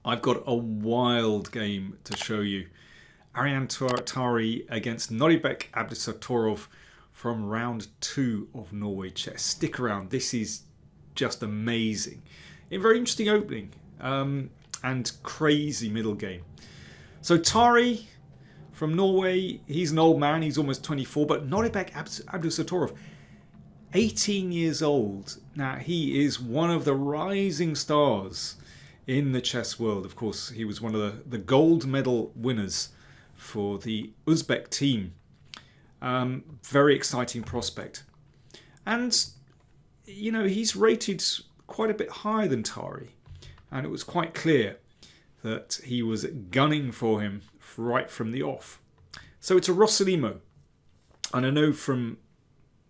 I've got a wild game to show you. Aryan Tari against Nodirbek Abdusattorov from round 2 of Norway chess. Stick around, this is just amazing. A very interesting opening and crazy middle game. So Tari from Norway, he's an old man, he's almost 24, but Nodirbek Abdusattorov, 18 years old. Now he is one of the rising stars in the chess world. Of course, he was one of the gold medal winners for the Uzbek team. Very exciting prospect. And, you know, he's rated quite a bit higher than Tari. And it was quite clear that he was gunning for him right from the off. So it's a Rossolimo. And I know from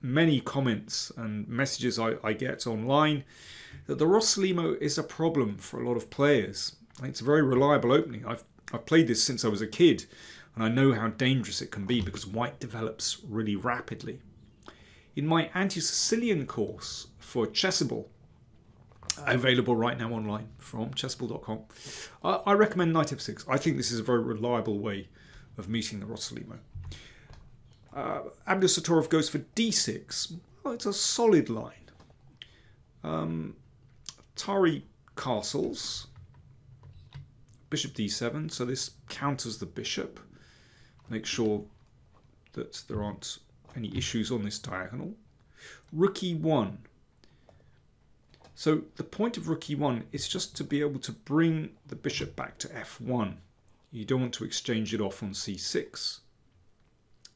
many comments and messages I get online that the Rossolimo is a problem for a lot of players. It's a very reliable opening. I've played this since I was a kid, and I know how dangerous it can be because white develops really rapidly. In my anti-Sicilian course for Chessable, available right now online from chessable.com, I recommend knight f6. I think this is a very reliable way of meeting the Rossolimo. Abdusattorov goes for d6. Well, it's a solid line. Tari castles. Bishop d7, so this counters the bishop. Make sure that there aren't any issues on this diagonal. Rook e1. So the point of rook e1 is just to be able to bring the bishop back to f1. You don't want to exchange it off on c6.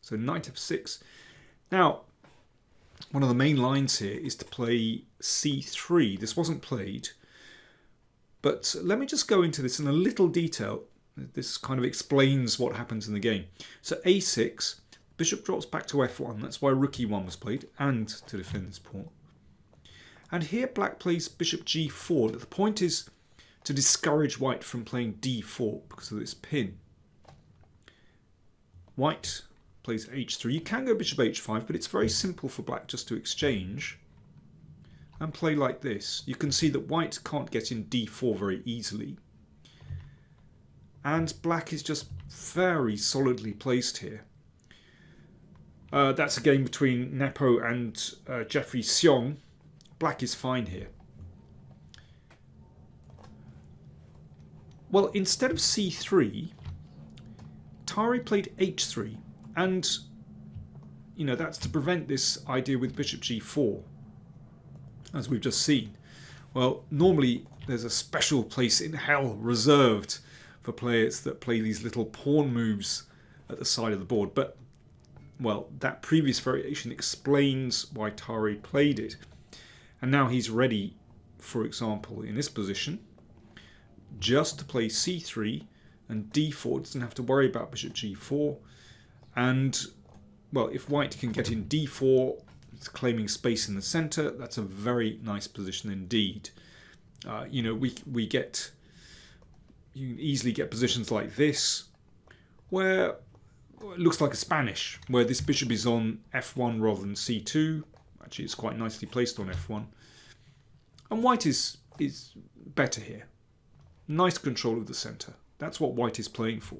So knight f6. Now, one of the main lines here is to play c3. This wasn't played, but let me just go into this in a little detail. This kind of explains what happens in the game. So a6, bishop drops back to f1. That's why rook e1 was played, and to defend this pawn. And here black plays bishop g4. The point is to discourage white from playing d4 because of this pin. White plays h3. You can go bishop h5, but it's very simple for black just to exchange and play like this. You can see that white can't get in d4 very easily. And black is just very solidly placed here. That's a game between Nepo and Jeffrey Seong. Black is fine here. Well, instead of c3, Tari played h3. And, you know, that's to prevent this idea with bishop g4, as we've just seen. Well, normally there's a special place in hell reserved for players that play these little pawn moves at the side of the board. But, well, that previous variation explains why Tari played it. And now he's ready, for example, in this position, just to play c3 and d4. Doesn't have to worry about bishop g4. And, well, if white can get in d4, it's claiming space in the center. That's a very nice position indeed. You know, you can easily get positions like this, where it looks like a Spanish, where this bishop is on f1 rather than c2. Actually, it's quite nicely placed on f1. And white is better here. Nice control of the center. That's what white is playing for.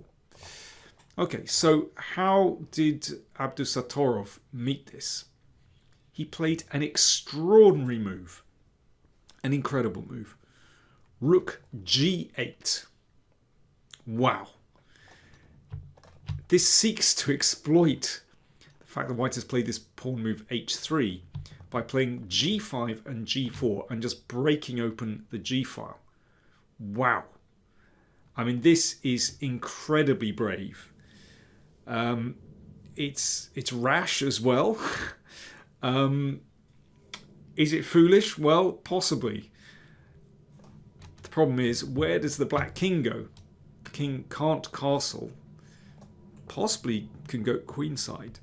Okay, so how did Abdusattorov meet this? He played an extraordinary move. An incredible move. Rook g8. Wow. This seeks to exploit the fact that white has played this pawn move h3 by playing g5 and g4 and just breaking open the g file. Wow. I mean, this is incredibly brave. It's rash as well. Is it foolish? Well, possibly. The problem is, where does the black king go? The king can't castle. Possibly can go queenside.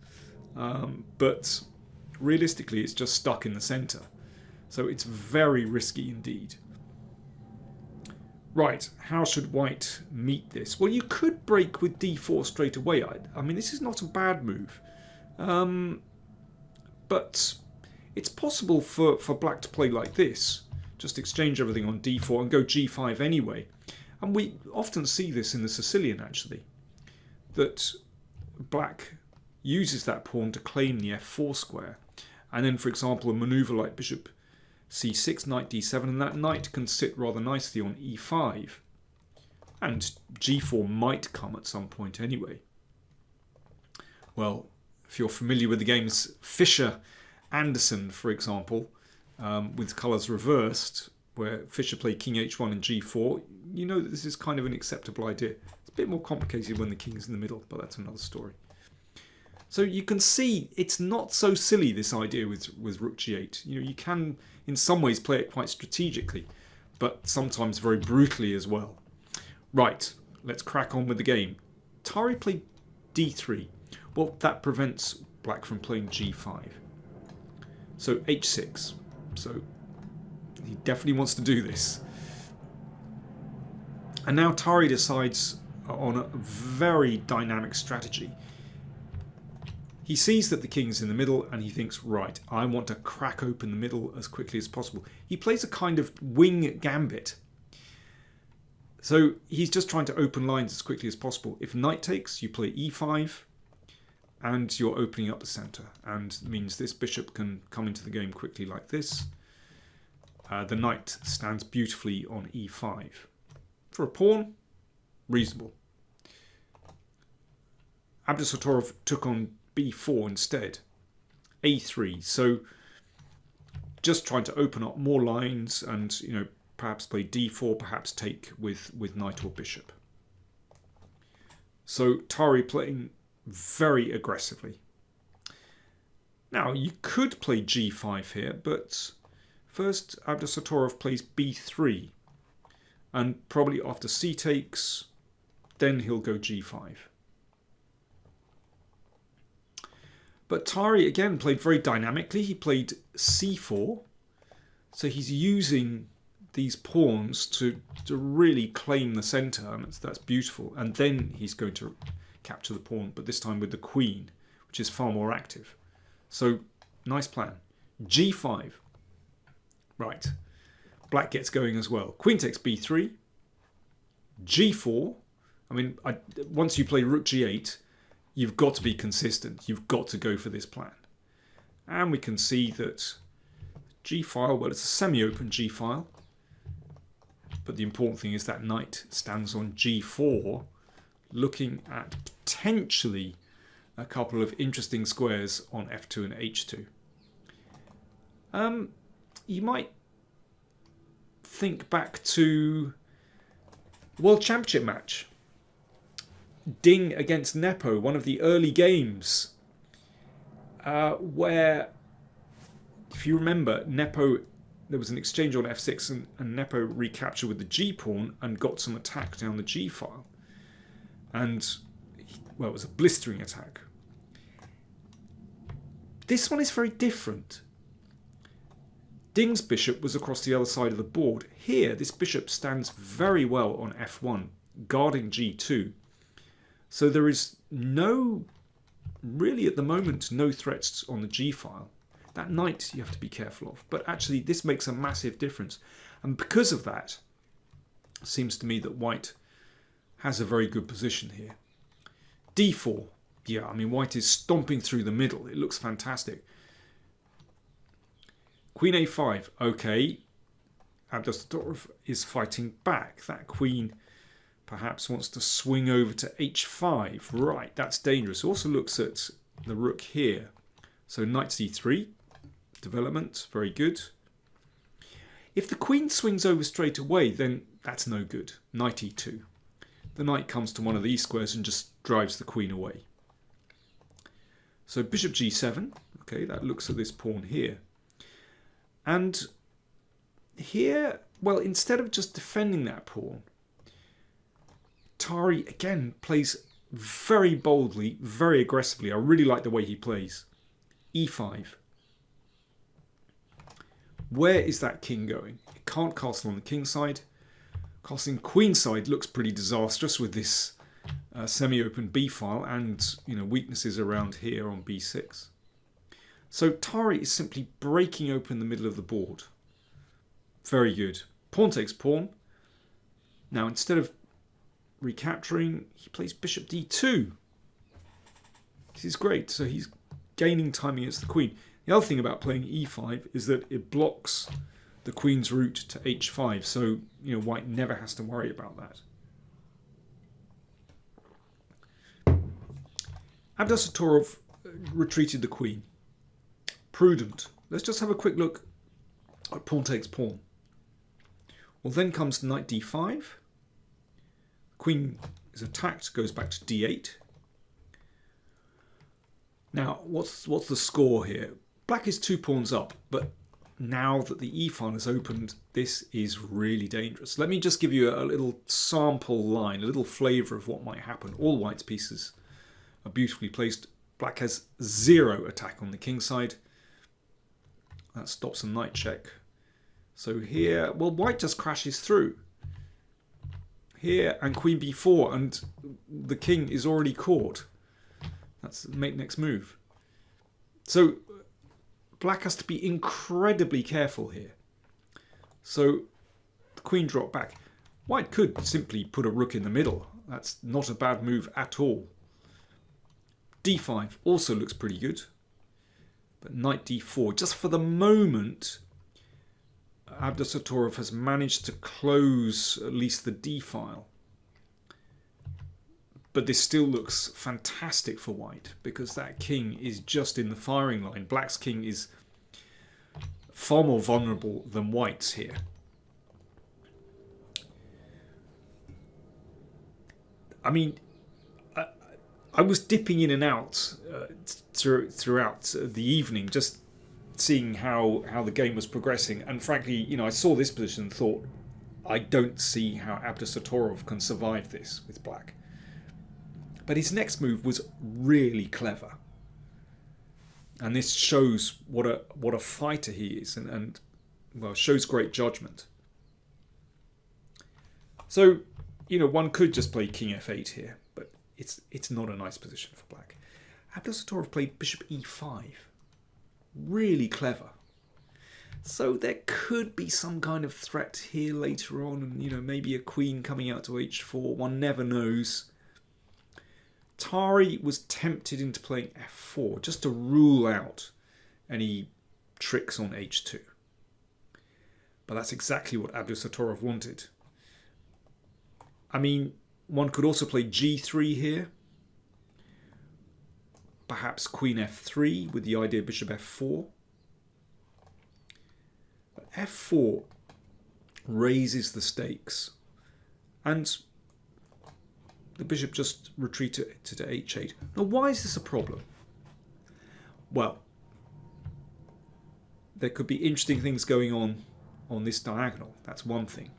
But realistically, it's just stuck in the center. So it's very risky indeed. Right, how should white meet this? Well, you could break with d4 straight away. I mean, this is not a bad move. But it's possible for black to play like this. Just exchange everything on d4 and go g5 anyway. And we often see this in the Sicilian, actually, that black uses that pawn to claim the f4 square. And then, for example, a maneuver like bishop c6, knight d7, and that knight can sit rather nicely on e5. And g4 might come at some point anyway. Well, if you're familiar with the games Fischer-Anderson, for example, with colours reversed, where Fischer played king h1 and g4, you know that this is kind of an acceptable idea. It's a bit more complicated when the king's in the middle, but that's another story. So you can see it's not so silly, this idea with rook g8. You know, you can in some ways play it quite strategically, but sometimes very brutally as well. Right, let's crack on with the game. Tari played d3. Well, that prevents black from playing g5. So h6. So he definitely wants to do this. And now Tari decides on a very dynamic strategy. He sees that the king's in the middle and he thinks, right, I want to crack open the middle as quickly as possible. He plays a kind of wing gambit. So he's just trying to open lines as quickly as possible. If knight takes, you play e5 and you're opening up the centre. And means this bishop can come into the game quickly like this. The knight stands beautifully on e5. For a pawn, reasonable. Abdusattorov took on b4 instead. a3. So just trying to open up more lines and, you know, perhaps play d4, perhaps take with knight or bishop. So Tari playing very aggressively. Now you could play g5 here, but first Abdusattorov plays b3, and probably after c takes, then he'll go g5. But Tari again played very dynamically. He played c4, so he's using these pawns to really claim the centre, and that's beautiful. And then he's going to capture the pawn, but this time with the queen, which is far more active. So nice plan. g5. Right. Black gets going as well. Queen takes b3. g4. I mean, once you play rook g8, you've got to be consistent. You've got to go for this plan. And we can see that g-file, well, it's a semi-open g-file. But the important thing is that knight stands on g4, looking at potentially a couple of interesting squares on f2 and h2. You might think back to World Championship match. Ding against Nepo, one of the early games, where, if you remember, Nepo, there was an exchange on f6 and Nepo recaptured with the g-pawn and got some attack down the g-file. And, well, it was a blistering attack. This one is very different. Ding's bishop was across the other side of the board. Here, this bishop stands very well on f1, guarding g2. So there is really at the moment, no threats on the g-file. That knight you have to be careful of. But actually, this makes a massive difference. And because of that, it seems to me that white has a very good position here. d4. Yeah, I mean, white is stomping through the middle. It looks fantastic. Queen a5. Okay. Abdusattorov is fighting back. That queen perhaps wants to swing over to h5. Right, that's dangerous. Also looks at the rook here. So knight c3. Development. Very good. If the queen swings over straight away, then that's no good. Knight e2. The knight comes to one of these squares and just drives the queen away. So bishop g7. Okay, that looks at this pawn here. And here, well, instead of just defending that pawn, Tari again plays very boldly, very aggressively. I really like the way he plays. e5. Where is that king going? It can't castle on the king side. Castling queen side looks pretty disastrous with this semi-open b-file and, you know, weaknesses around here on b6. So Tari is simply breaking open the middle of the board. Very good. Pawn takes pawn. Now, instead of recapturing, he plays bishop d2. This is great. So he's gaining time against the queen. The other thing about playing e5 is that it blocks the queen's route to h5. So, white never has to worry about that. Abdusattorov retreated the queen. Prudent. Let's just have a quick look at pawn takes pawn. Well, then comes knight d5. Queen is attacked, goes back to d8. Now, what's the score here? Black is 2 pawns up, but now that the e-file has opened, this is really dangerous. Let me just give you a little sample line, a little flavour of what might happen. All white's pieces are beautifully placed. Black has 0 attack on the king side. That stops a knight check. So here, well, white just crashes through. Here, and queen b4, and the king is already caught. That's the next move. So black has to be incredibly careful here. So the queen dropped back. White could simply put a rook in the middle. That's not a bad move at all. d5 also looks pretty good. But knight d4, just for the moment, Abdusattorov has managed to close at least the d file. But this still looks fantastic for white because that king is just in the firing line. Black's king is far more vulnerable than white's here. I mean, I was dipping in and out throughout the evening, just seeing how the game was progressing. And frankly, I saw this position and thought, I don't see how Abdusattorov can survive this with black. But his next move was really clever. And this shows what a fighter he is and well, shows great judgment. So, one could just play king f8 here, but it's not a nice position for black. Abdusattorov played bishop e5. Really clever. So there could be some kind of threat here later on, and maybe a queen coming out to h4. One never knows. Tari was tempted into playing f4 just to rule out any tricks on h2. But that's exactly what Abdusattorov wanted. I mean, one could also play g3 here. Perhaps queen f3 with the idea of bishop f4. But f4 raises the stakes. And the bishop just retreated to h8. Now, why is this a problem? Well, there could be interesting things going on this diagonal. That's one thing.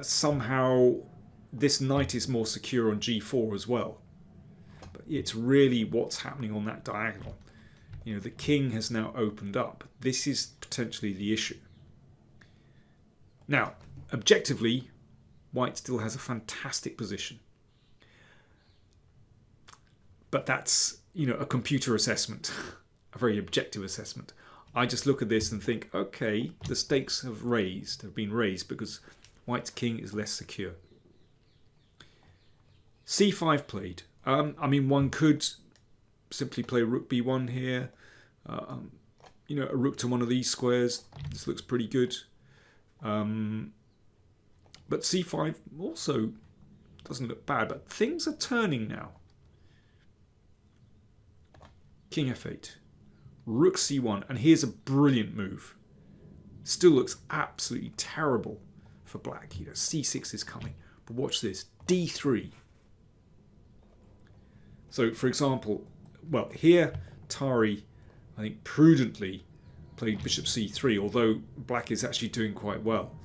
Somehow this knight is more secure on g4 as well. But it's really what's happening on that diagonal. The king has now opened up. This is potentially the issue. Now, objectively, white still has a fantastic position. But that's, a computer assessment, a very objective assessment. I just look at this and think, okay, the stakes have been raised because white's king is less secure. c5 played. I mean, one could simply play rook b1 here. A rook to one of these squares. This looks pretty good. But c5 also doesn't look bad. But things are turning now. King f8. Rook c1. And here's a brilliant move. Still looks absolutely terrible for black. c6 is coming. But watch this. d3. So, for example, well, here Tari, I think, prudently played bishop c3, although black is actually doing quite well.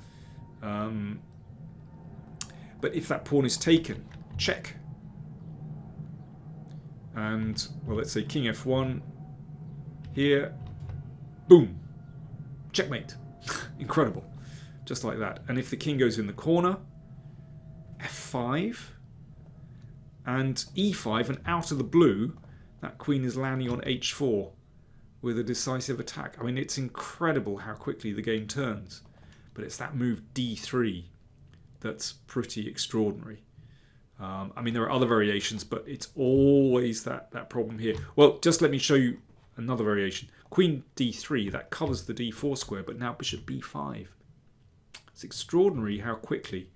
But if that pawn is taken, check. And, well, let's say king f1. Here, boom, checkmate. Incredible. Just like that. And if the king goes in the corner, f5, and e5, and out of the blue, that queen is landing on h4 with a decisive attack. I mean, it's incredible how quickly the game turns. but it's that move d3 that's pretty extraordinary. I mean, there are other variations, but it's always that problem here. Well, just let me show you another variation. Queen d3, that covers the d4 square, but now bishop b5. It's extraordinary how quickly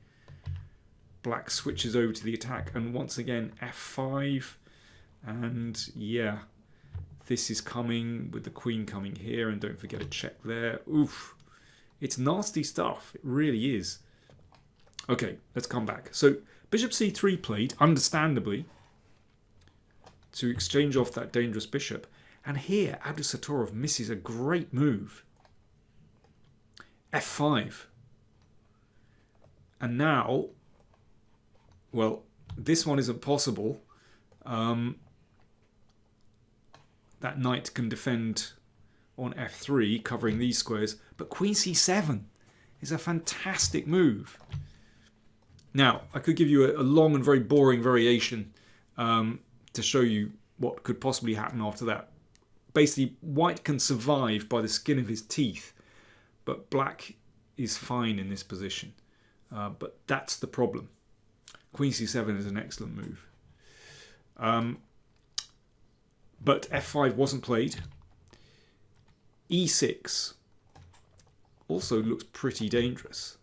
black switches over to the attack. And once again, f5. And yeah, this is coming with the queen coming here. And don't forget a check there. Oof. It's nasty stuff. It really is. Okay, let's come back. So bishop c3 played, understandably, to exchange off that dangerous bishop. And here, Abdusattorov misses a great move. f5. And now, well, this one isn't possible. That knight can defend on f3, covering these squares. But queen c7 is a fantastic move. Now, I could give you a long and very boring variation to show you what could possibly happen after that. Basically, white can survive by the skin of his teeth, but black is fine in this position. But that's the problem. Queen c7 is an excellent move. But f5 wasn't played. e6 also looks pretty dangerous.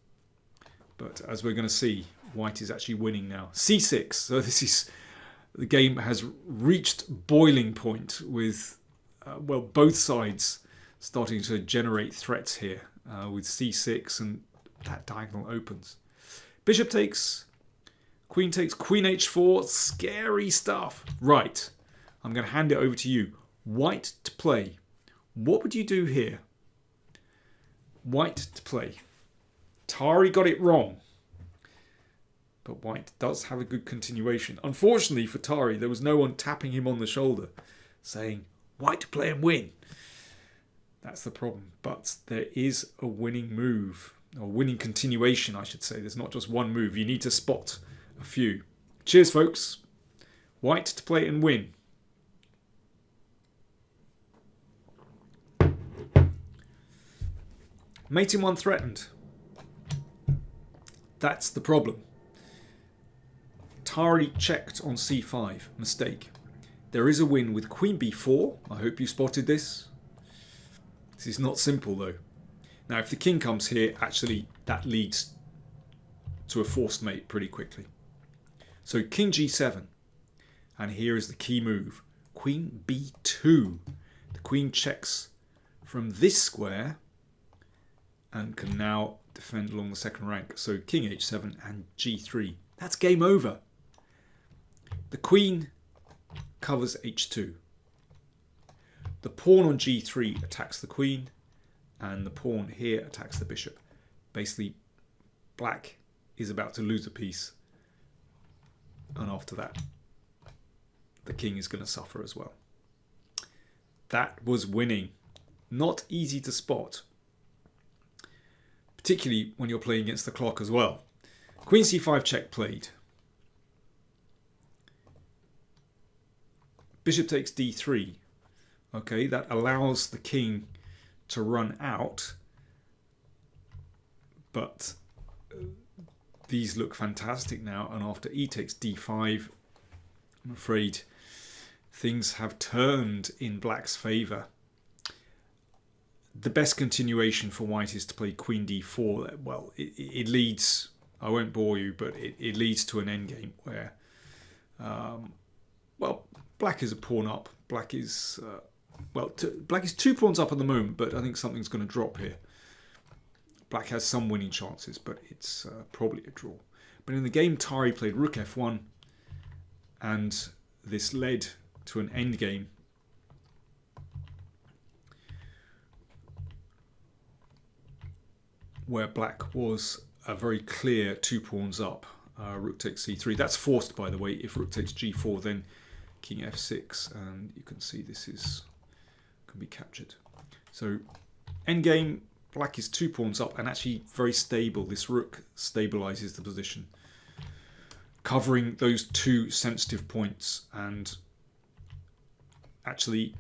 But as we're going to see, white is actually winning now. c6. So the game has reached boiling point with well, both sides starting to generate threats here with c6, and that diagonal opens. Bishop takes, queen h4, scary stuff. Right, I'm going to hand it over to you. White to play. What would you do here? White to play. Tari got it wrong. But white does have a good continuation. Unfortunately for Tari, there was no one tapping him on the shoulder saying, white to play and win. That's the problem. But there is a winning move, or winning continuation, I should say. There's not just one move. You need to spot a few. Cheers, folks. White to play and win. Mate in one threatened. That's the problem. Tari checked on c5. Mistake. There is a win with queen b4. I hope you spotted this. This is not simple though. Now if the king comes here, actually that leads to a forced mate pretty quickly. So king g7. And here is the key move. Queen b2. The queen checks from this square and can now defend along the second rank. So king h7 and g3. That's game over. The queen covers h2. The pawn on g3 attacks the queen, and the pawn here attacks the bishop. Basically, black is about to lose a piece, and after that, the king is going to suffer as well. That was winning. Not easy to spot, particularly when you're playing against the clock as well. Queen c5 check played. Bishop takes d3. Okay, that allows the king to run out. But these look fantastic now. And after e takes d5, I'm afraid things have turned in black's favour. The best continuation for white is to play queen d4. Well, it leads, I won't bore you, but it leads to an endgame where, well, black is a pawn up. Black is, black is 2 pawns up at the moment, but I think something's going to drop here. Black has some winning chances, but it's probably a draw. But in the game, Tari played rook f1, and this led to an endgame. Where black was a very clear 2 pawns up. Rook takes c3. That's forced, by the way. If rook takes g4, then king f6, and you can see this can be captured. So endgame, black is 2 pawns up and actually very stable. This rook stabilizes the position, covering those 2 sensitive points, and actually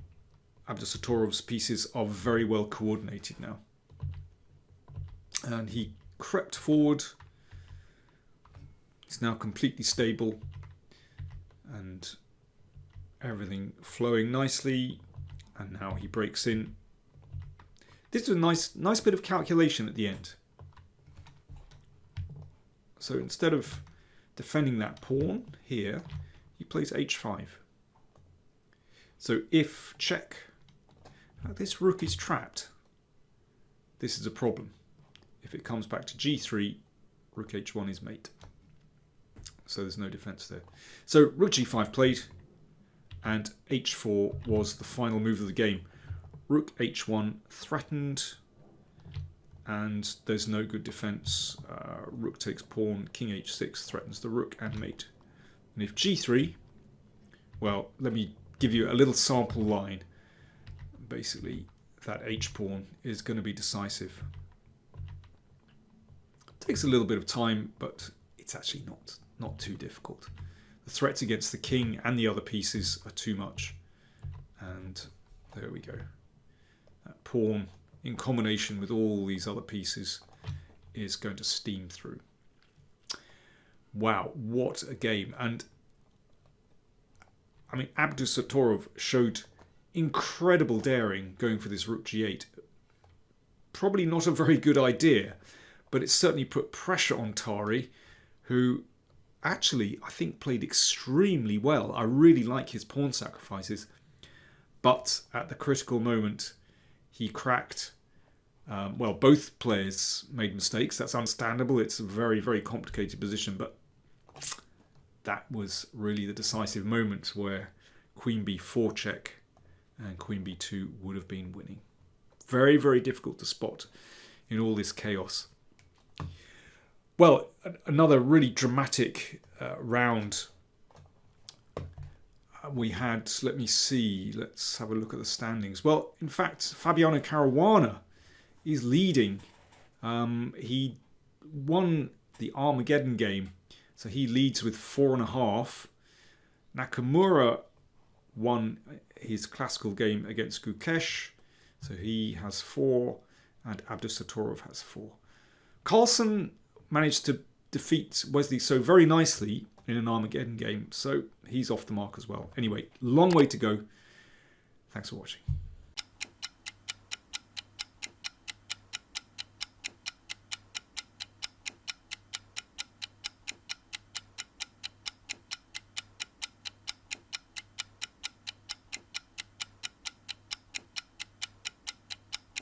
Abdusattorov's pieces are very well coordinated now. And he crept forward. It's now completely stable. And everything flowing nicely. And now he breaks in. This is a nice bit of calculation at the end. So instead of defending that pawn here, he plays h5. So if check, this rook is trapped. This is a problem. If it comes back to g3, rook h1 is mate. So there's no defense there. So rook g5 played, and h4 was the final move of the game. Rook h1 threatened, and there's no good defense. Rook takes pawn, king h6 threatens the rook and mate. And if g3, well, let me give you a little sample line. Basically, that h-pawn is going to be decisive. It takes a little bit of time, but it's actually not too difficult. The threats against the king and the other pieces are too much. And there we go. That pawn, in combination with all these other pieces, is going to steam through. Wow, what a game. And I mean, Abdusattorov showed incredible daring going for this rook g8. Probably not a very good idea, but it certainly put pressure on Tari, who actually, I think, played extremely well. I really like his pawn sacrifices. But at the critical moment, he cracked. Well, both players made mistakes. That's understandable. It's a very, very complicated position. But that was really the decisive moment where queen b4 check and queen b2 would have been winning. Very, very difficult to spot in all this chaos. Well, another really dramatic round. We had, let me see, let's have a look at the standings. Well, in fact, Fabiano Caruana is leading. He won the Armageddon game, so he leads with 4.5. Nakamura won his classical game against Gukesh, so he has 4, and Abdusattorov has 4. Carlsen managed to defeat Wesley So very nicely in an Armageddon game, so he's off the mark as well. Anyway, long way to go. Thanks for watching.